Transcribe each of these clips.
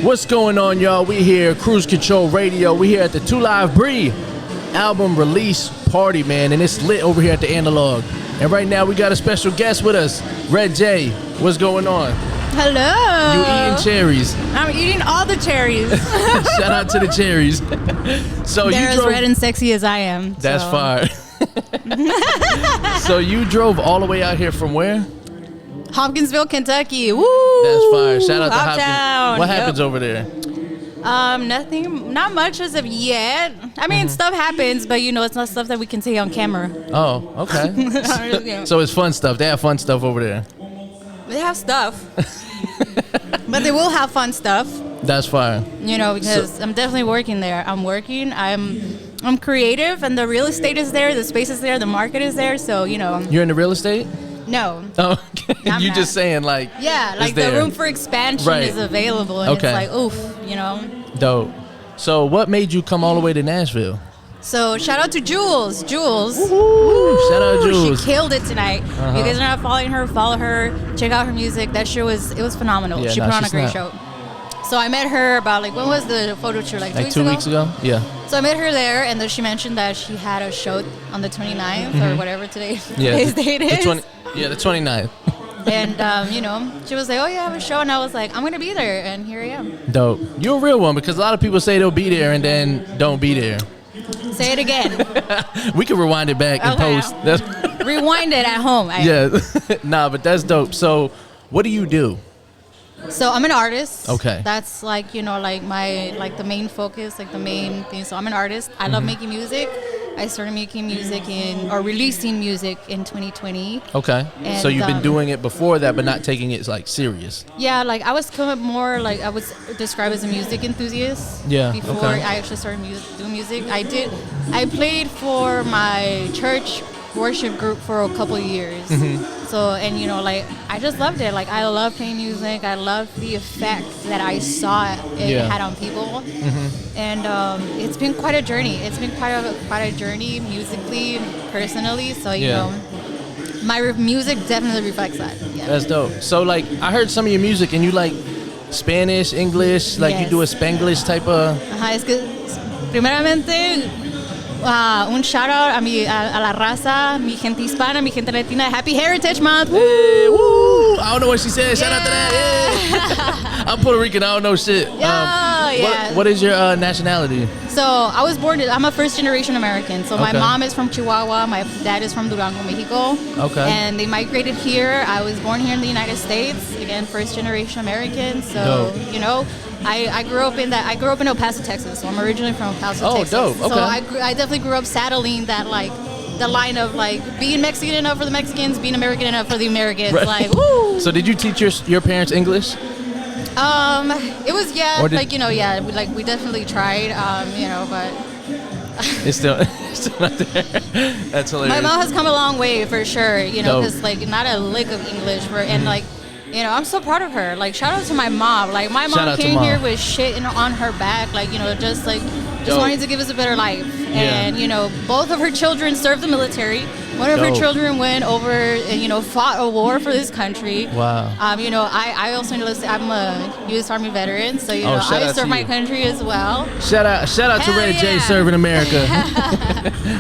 What's going on, y'all? We here, Cruise Control Radio. We here at the 2'Live Bree album release party, man, and it's lit over here at the Analog. And right now we got a special guest with us, Red J. What's going on? Hello. You eating cherries? I'm eating all the cherries. Shout out to the cherries. So They're you drove, as red and sexy as I am. That's so. fire. So you drove all the way out here from where? Hopkinsville, Kentucky. Woo! That's fire. Shout out to Hopkins. Hoptown. What happens over there? Nothing, not much as of yet. I mean, stuff happens, but it's not stuff that we can say on camera. Oh, okay. So it's fun stuff. They have fun stuff over there. They have stuff. But they will have fun stuff. That's fire. Because I'm definitely working there. I'm working. I'm creative, and the real estate is there, the space is there, the market is there, so, You're in the real estate? No. Oh, okay. You're just saying, like, yeah, like the room for expansion is available, and it's like, oof, Dope. So what made you come all the way to Nashville? So shout out to Jules. Woo-hoo. Shout out Jules. She killed it tonight. Uh-huh. You guys are not following her, follow her. Check out her music. That show was phenomenal. Yeah, she put on a great show. So I met her about when was the photo shoot? Like 2 weeks ago? Yeah. So I met her there, and then she mentioned that she had a show on the 29th or whatever today's date is. The 29th. And, she was like, oh, yeah, I have a show. And I was like, I'm going to be there. And here I am. Dope. You're a real one, because a lot of people say they'll be there and then don't be there. Say it again. We can rewind it back and post. Rewind it at home. Yeah. Nah, but that's dope. So what do you do? So I'm an artist. Okay. That's my the main focus, the main thing. So I'm an artist. I love making music. I started making music releasing music in 2020. Okay. And, so you've been doing it before that, but not taking it serious. Yeah, I was kind of more I would describe as a music enthusiast. Yeah. Before I actually started doing music, I played for my church worship group for a couple of years. So, and I just loved it. I love playing music. I love the effect that I saw it had on people. And it's been quite a journey. It's been quite a journey musically, personally. So, my music definitely reflects that. Yeah. That's dope. So, I heard some of your music, and you Spanish, English, you do a Spanglish type of... Es que, primeramente... un shout out a la raza, mi gente hispana, mi gente latina. Happy Heritage Month! Woo! Hey, woo! I don't know what she said. Shout out to that. Yeah. I'm Puerto Rican. I don't know shit. What is your nationality? So I'm a first generation American. So my mom is from Chihuahua. My dad is from Durango, Mexico. Okay. And they migrated here. I was born here in the United States. Again, first generation American. So, I grew up in El Paso, Texas. So I'm originally from El Paso, Texas. Oh, dope. Okay. So I definitely grew up saddling that the line of being Mexican enough for the Mexicans, being American enough for the Americans. Right. Woo! So did you teach your parents English? It was we definitely tried, but it's still not there. That's hilarious. My mom has come a long way for sure, because not a lick of English and I'm so proud of her. Shout out to my mom. My mom came here with shit on her back, just wanting to give us a better life. Yeah. And, both of her children served the military. One of her children went over and, fought a war for this country. Wow. I also I'm a U.S. Army veteran, so, I serve my country as well. Shout out to Red J serving America.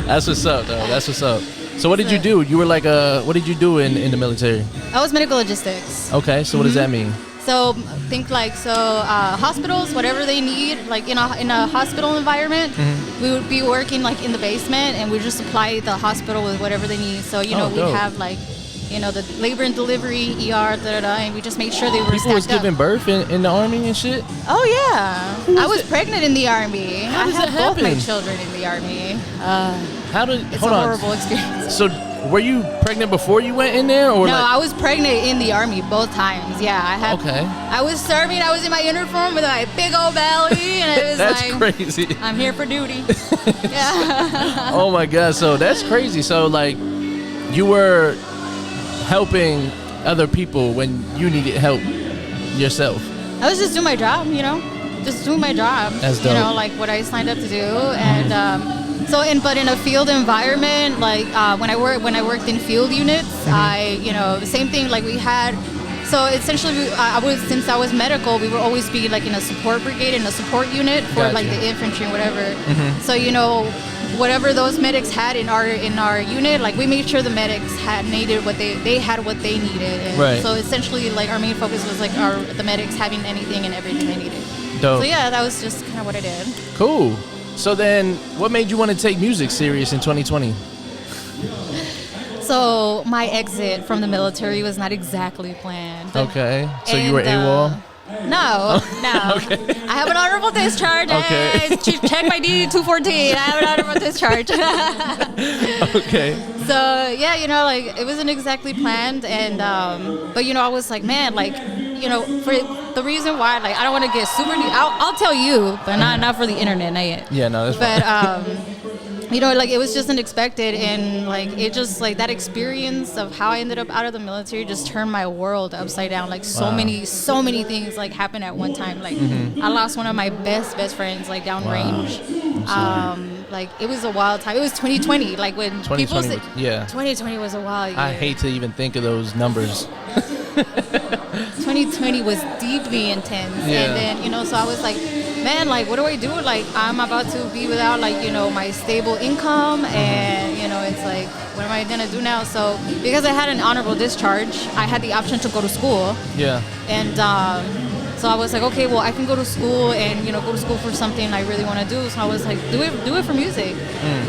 That's what's up, though. That's what's up. So what did you do? You were what did you do in the military? I was medical logistics. Okay, so what does that mean? So think hospitals, whatever they need, in a hospital environment, we would be working in the basement, and we just supply the hospital with whatever they need. So we have the labor and delivery, ER, and we just made sure they were People was giving birth in the Army and shit? Oh yeah, I was pregnant in the Army. How does I had that happen? both my children in the Army. It's a horrible experience. So were you pregnant before you went in there, or no? I was pregnant in the Army both times. Yeah, I had. Okay. I was serving. I was in my uniform with my big old belly, and it was that's crazy. I'm here for duty. Yeah. Oh my God! So that's crazy. So you were helping other people when you needed help yourself. I was just doing my job, just doing my job. That's dope. What I signed up to do, and. But in a field environment, when I worked in field units, the same thing. We had So essentially, since I was medical, we would always be like in a support brigade, in a support unit for like the infantry and whatever. So whatever those medics had in our unit, like we made sure the medics needed what they had what they needed. And so essentially, like our main focus was like the medics having anything and everything they needed. Dope. So yeah, that was just kind of what I did. Cool. So then, what made you want to take music serious in 2020? So my exit from the military was not exactly planned. Okay. So you were AWOL? No. Okay. I have an honorable discharge. Okay. Check my D214. I have an honorable discharge. Okay. So yeah, like it wasn't exactly planned, and but I was like, man, like for the reason why, like I don't want to get super deep. I'll tell you, but not for the internet, not yet. Yeah, no, that's fine. But like it was just unexpected, and like it just like that experience of how I ended up out of the military just turned my world upside down. Like so many things like happened at one time. Like I lost one of my best friends like downrange. Like it was a wild time. It was 2020. Like when people say 2020 was a wild year. I hate to even think of those numbers. 2020 was deeply intense. And then, so I was like, man, like, what do I do? Like, I'm about to be without, like, my stable income. And, it's like, what am I going to do now? So, because I had an honorable discharge, I had the option to go to school. Yeah. And so I was like, okay, well, I can go to school and, go to school for something I really want to do. So I was like, do it for music.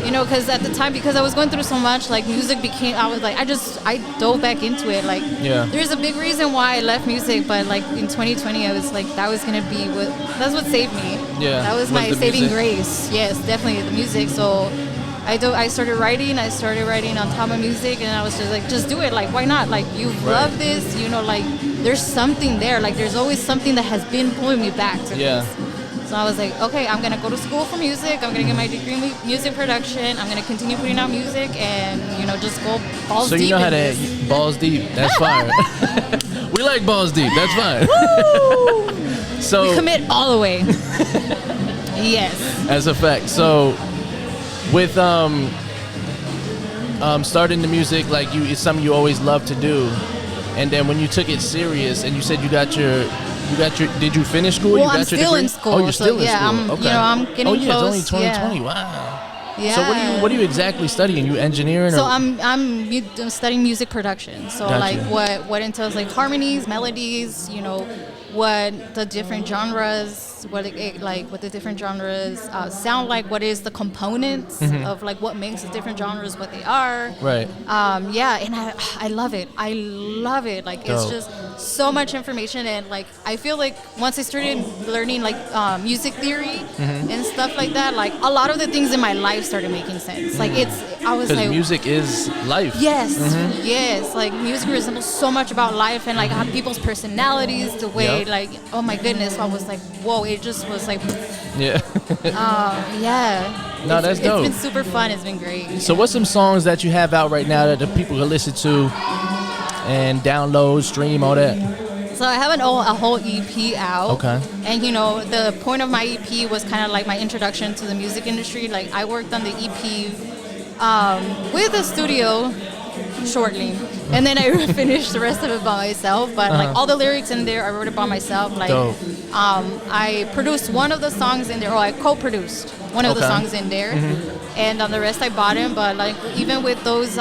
Because at the time, because I was going through so much, like, music became, I was like, I dove back into it. Like, there's a big reason why I left music, but, like, in 2020, I was like, that was going to be that's what saved me. Yeah. That was my saving grace. Yes, definitely the music. So I started writing on top of music, and I was just like, just do it. Like, why not? Like, you love this, like, there's something there. Like, there's always something that has been pulling me back to this. So I was like, okay, I'm going to go to school for music. I'm going to get my degree in music production. I'm going to continue putting out music and, just go balls deep. So you know how to balls deep. That's fine. We like balls deep. That's fine. Woo! So we commit all the way. Yes. As a fact. So with starting the music, like it's something you always loved to do, and then when you took it serious, and you said you got your did you finish school? Well, you got I'm your still degree? in school. Oh, you're still in school. Okay. I'm getting close. Oh yeah, it's only 2020. Yeah. Wow. Yeah. So what are you exactly studying? You engineering? So I'm studying music production. So like what entails like harmonies, melodies, what the different genres what the different genres sound like, what is the components of like what makes the different genres what they are. Right. And I love it. Like it's just so much information, and like I feel like once I started learning like music theory and stuff like that, like a lot of the things in my life started making sense. Like I was like, music is life. Yes, yes. Like music resembles so much about life and like how people's personalities, the way like, oh my goodness, I was like, whoa, it just was like, yeah. Yeah. No, that's dope. It's been super fun. It's been great. So what's some songs that you have out right now that the people can listen to and download, stream, all that? So I have a whole EP out. Okay. And the point of my EP was kind of like my introduction to the music industry. Like I worked on the EP with a studio shortly, and then I finished the rest of it by myself. But like all the lyrics in there, I wrote it by myself. Like I produced one of the songs in there, or I co-produced one of the songs in there. And on the rest I bought him, but like even with those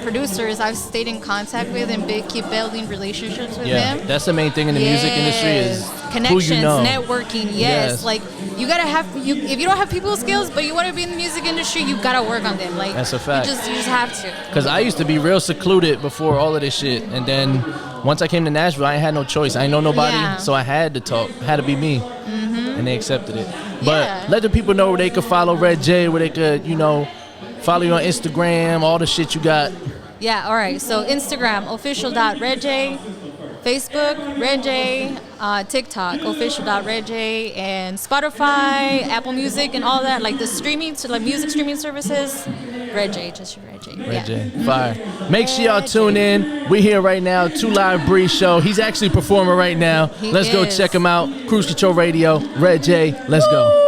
producers, I've stayed in contact with and keep building relationships with them. Yeah, that's the main thing in the music industry is connections, who you know. Networking. Yes, like you gotta have if you don't have people skills, but you want to be in the music industry, you gotta work on them. Like that's a fact. You just have to. Because I used to be real secluded before all of this shit, and then once I came to Nashville, I ain't had no choice. I ain't know nobody, so I had to talk. Had to be me. And they accepted it. But let the people know where they could follow Red J, where they could, follow you on Instagram, all the shit you got. Yeah, all right. So Instagram, official.redj, Facebook, Red J, TikTok, official.redj, and Spotify, Apple Music, and all that, like the streaming, so like music streaming services, Red J, just Red J. Red J, fire. Make sure y'all tune in. We here right now, 2'Live Bree Show. He's actually performing right now. Let's go check him out. Cruise Control Radio, Red J. Let's go.